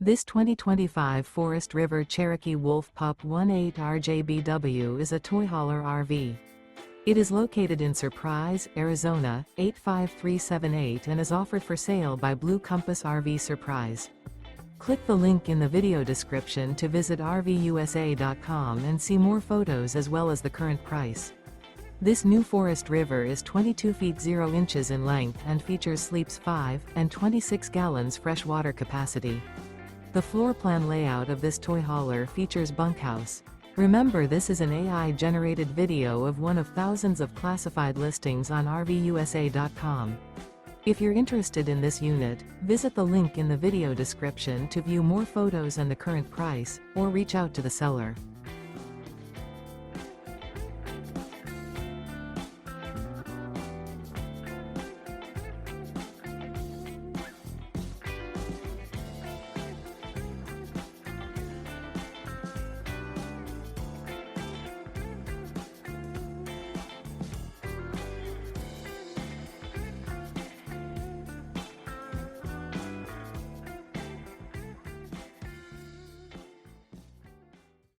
This 2025 Forest River Cherokee Wolf Pup 18 RJBW is a toy hauler RV. It is located in Surprise, Arizona, 85378 and is offered for sale by Blue Compass RV Surprise. Click the link in the video description to visit RVUSA.com and see more photos as well as the current price. This new Forest River is 22 feet 0 inches in length and features sleeps 5 and 26 gallons fresh water capacity. The floor plan layout of this toy hauler features Bunkhouse. Remember, this is an AI-generated video of one of thousands of classified listings on RVUSA.com. If you're interested in this unit, visit the link in the video description to view more photos and the current price, or reach out to the seller.